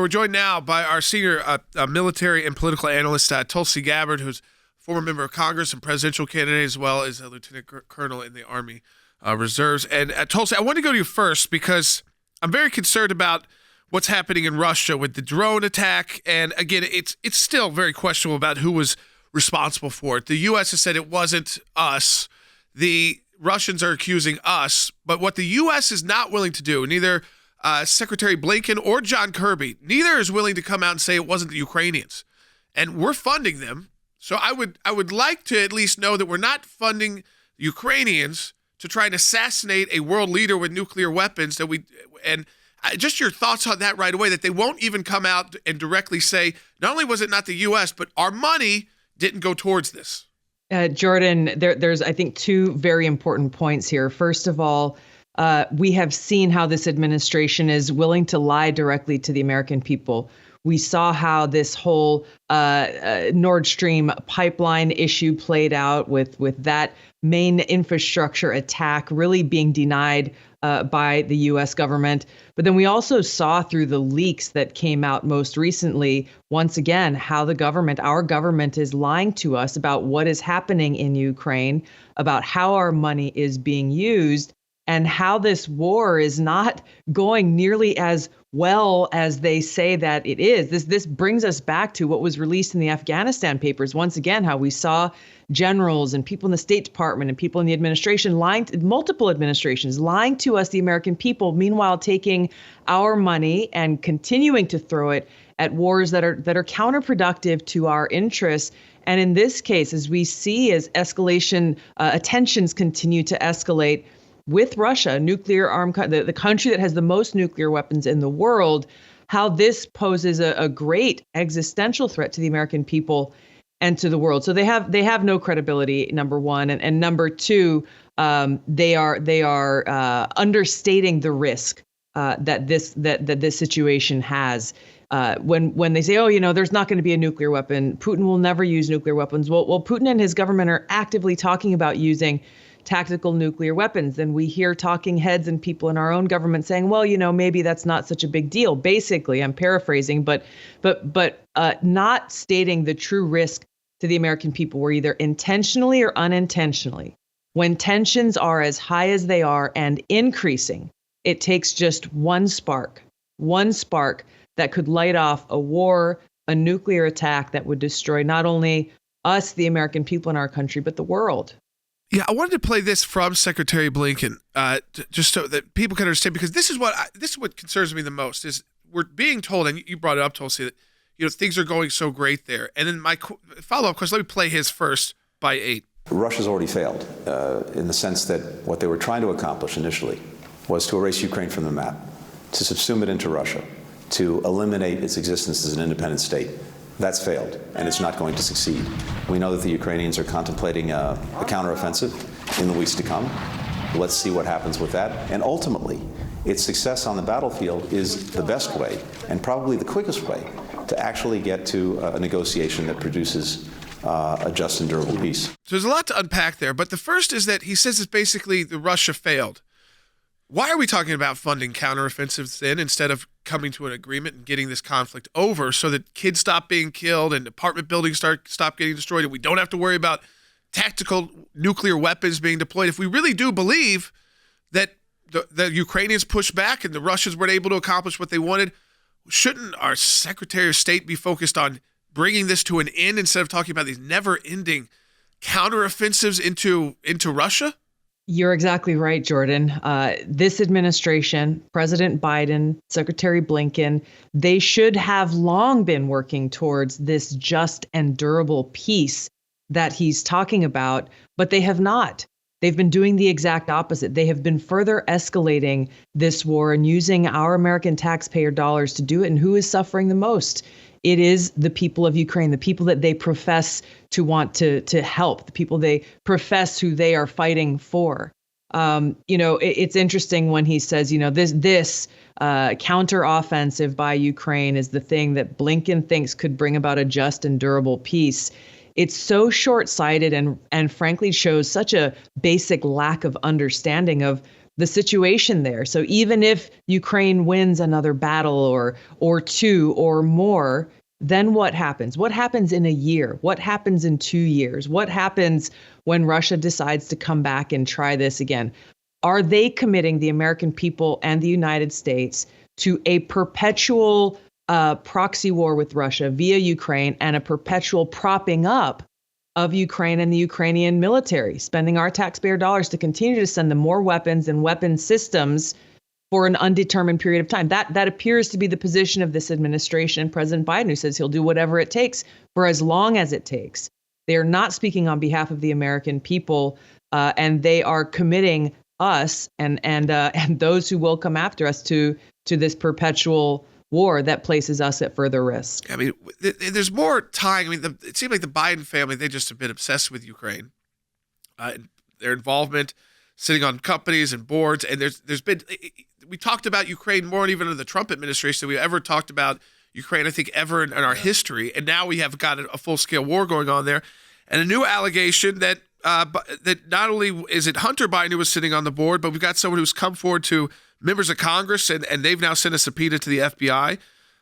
we're joined now by our senior military and political analyst, Tulsi Gabbard, who's a former member of Congress and presidential candidate, as well as a lieutenant colonel in the Army Reserves. And Tulsi, I want to go to you first because I'm very concerned about what's happening in Russia with the drone attack. And again, it's still very questionable about who was responsible for it. The U.S. has said it wasn't us. The Russians are accusing us. But what the U.S. is not willing to do, neither Secretary Blinken or John Kirby, neither is willing to come out and say it wasn't the Ukrainians. And we're funding them. So I would like to at least know that we're not funding Ukrainians to try and assassinate a world leader with nuclear weapons. Just your thoughts on that right away, that they won't even come out and directly say, not only was it not the U.S., but our money didn't go towards this. Jordan, there's, I think, two very important points here. First of all, we have seen how this administration is willing to lie directly to the American people. We saw how this whole Nord Stream pipeline issue played out with that main infrastructure attack really being denied by the U.S. government. But then we also saw through the leaks that came out most recently, once again, how our government is lying to us about what is happening in Ukraine, about how our money is being used, and how this war is not going nearly as well as they say that it is. This brings us back to what was released in the Afghanistan papers. Once again, how we saw generals and people in the State Department and people in the administration multiple administrations lying to us, the American people, meanwhile taking our money and continuing to throw it at wars that are counterproductive to our interests. And in this case, as we see as tensions continue to escalate with Russia, nuclear armed, the country that has the most nuclear weapons in the world, how this poses a great existential threat to the American people and to the world. So they have no credibility, number one, and number two, they are understating the risk that this situation has. When they say, there's not going to be a nuclear weapon, Putin will never use nuclear weapons. Well, Putin and his government are actively talking about using tactical nuclear weapons. Then we hear talking heads and people in our own government saying, well, maybe that's not such a big deal. Basically, I'm paraphrasing, but not stating the true risk to the American people were either intentionally or unintentionally. When tensions are as high as they are and increasing, it takes just one spark that could light off a war, a nuclear attack that would destroy not only us, the American people in our country, but the world. Yeah, I wanted to play this from Secretary Blinken, just so that people can understand, because this is what concerns me the most. Is we're being told, and you brought it up, Tulsi, that things are going so great there. And then my follow-up question, let me play his first by 8. Russia's already failed in the sense that what they were trying to accomplish initially was to erase Ukraine from the map, to subsume it into Russia, to eliminate its existence as an independent state. That's failed, and it's not going to succeed. We know that the Ukrainians are contemplating a counteroffensive in the weeks to come. Let's see what happens with that. And ultimately, its success on the battlefield is the best way, and probably the quickest way, to actually get to a negotiation that produces a just and durable peace. So there's a lot to unpack there, but the first is that he says it's basically the Russia failed. Why are we talking about funding counteroffensives then instead of coming to an agreement and getting this conflict over so that kids stop being killed and apartment buildings stop getting destroyed and we don't have to worry about tactical nuclear weapons being deployed? If we really do believe that the Ukrainians pushed back and the Russians weren't able to accomplish what they wanted, shouldn't our Secretary of State be focused on bringing this to an end instead of talking about these never-ending counteroffensives into Russia? You're exactly right, Jordan. This administration, President Biden, Secretary Blinken, they should have long been working towards this just and durable peace that he's talking about, but they have not. They've been doing the exact opposite. They have been further escalating this war and using our American taxpayer dollars to do it. And who is suffering the most? It is the people of Ukraine, the people that they profess to want to help, the people they profess who they are fighting for. It's interesting when he says, this counteroffensive by Ukraine is the thing that Blinken thinks could bring about a just and durable peace. It's so short-sighted and frankly shows such a basic lack of understanding of the situation there. So even if Ukraine wins another battle or two or more, then what happens? What happens in a year? What happens in 2 years? What happens when Russia decides to come back and try this again? Are they committing the American people and the United States to a perpetual proxy war with Russia via Ukraine and a perpetual propping up of Ukraine and the Ukrainian military, spending our taxpayer dollars to continue to send them more weapons and weapon systems for an undetermined period of time? That appears to be the position of this administration and President Biden, who says he'll do whatever it takes for as long as it takes. They are not speaking on behalf of the American people, and they are committing us and those who will come after us to this perpetual war that places us at further risk. I mean, there's more tying. I mean, it seems like the Biden family, they just have been obsessed with Ukraine. Their involvement, sitting on companies and boards, and there's been, we talked about Ukraine more even in the Trump administration than we ever talked about Ukraine, I think, ever in our history. And now we have got a full-scale war going on there. And a new allegation that not only is it Hunter Biden who was sitting on the board, but we've got someone who's come forward to members of Congress, and they've now sent a subpoena to the FBI,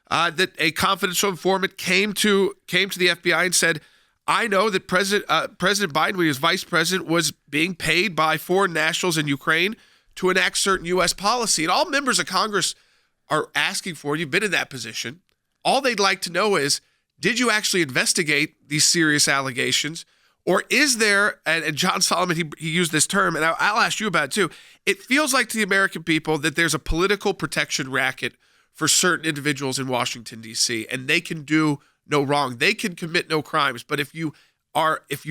that a confidential informant came to the FBI and said, I know that President Biden, when he was vice president, was being paid by foreign nationals in Ukraine to enact certain U.S. policy. And all members of Congress are asking for, you've been in that position, all they'd like to know is, did you actually investigate these serious allegations? Or is there, and John Solomon, he used this term, and I'll ask you about it too, it feels like to the American people that there's a political protection racket for certain individuals in Washington, D.C., and they can do no wrong. They can commit no crimes. But if you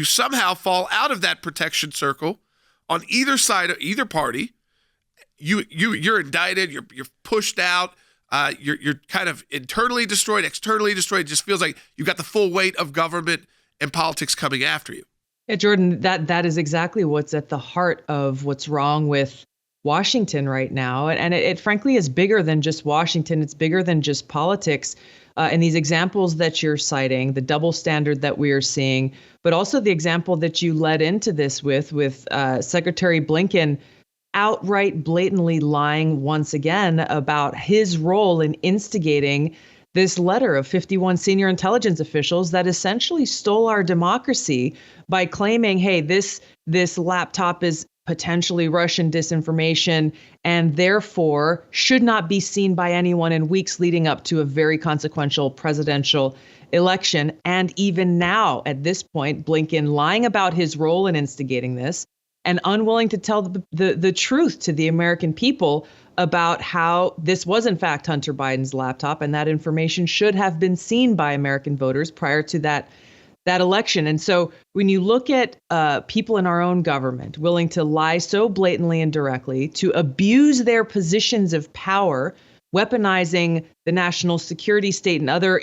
somehow fall out of that protection circle on either side of either party, you're indicted, you're pushed out, you're kind of internally destroyed, externally destroyed. It just feels like you've got the full weight of government and politics coming after you. Yeah, Jordan, that is exactly what's at the heart of what's wrong with Washington right now. And it frankly is bigger than just Washington. It's bigger than just politics. And these examples that you're citing, the double standard that we are seeing, but also the example that you led into this with Secretary Blinken outright blatantly lying once again about his role in instigating this letter of 51 senior intelligence officials that essentially stole our democracy by claiming, hey, this laptop is potentially Russian disinformation and therefore should not be seen by anyone in weeks leading up to a very consequential presidential election. And even now, at this point, Blinken lying about his role in instigating this and unwilling to tell the truth to the American people about how this was, in fact, Hunter Biden's laptop, and that information should have been seen by American voters prior to that election. And so when you look at people in our own government willing to lie so blatantly and directly, to abuse their positions of power, weaponizing the national security state and other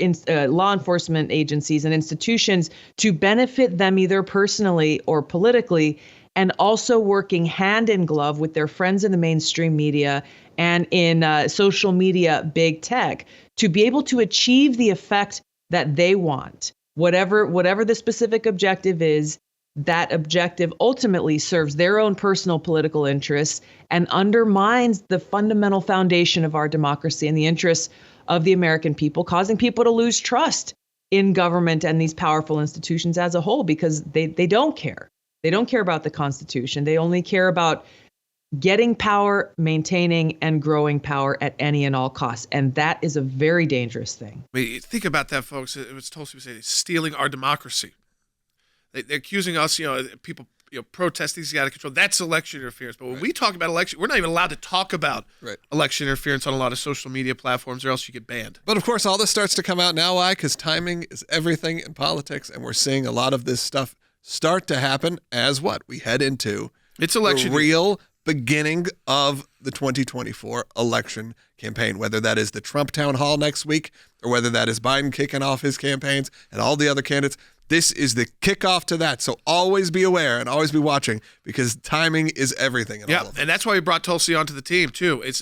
law enforcement agencies and institutions to benefit them either personally or politically, and also working hand in glove with their friends in the mainstream media and in social media big tech to be able to achieve the effect that they want. Whatever the specific objective is, that objective ultimately serves their own personal political interests and undermines the fundamental foundation of our democracy and the interests of the American people, causing people to lose trust in government and these powerful institutions as a whole because they don't care. They don't care about the Constitution. They only care about getting power, maintaining, and growing power at any and all costs. And that is a very dangerous thing. I mean, think about that, folks. It was Tulsi was saying, stealing our democracy. They're accusing us, people protest things out of control. That's election interference. But when we talk about election, we're not even allowed to talk about election interference on a lot of social media platforms, or else you get banned. But of course, all this starts to come out now. Why? Because timing is everything in politics, and we're seeing a lot of this stuff start to happen as we head into election the real beginning of the 2024 election campaign, whether that is the Trump town hall next week or whether that is Biden kicking off his campaigns and all the other candidates. This is the kickoff to that. So always be aware and always be watching because timing is everything. Yeah, and that's why we brought Tulsi onto the team too. It's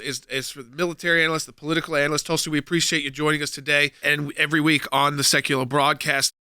for the military analyst, the political analyst. Tulsi, we appreciate you joining us today and every week on the Sekulow broadcast.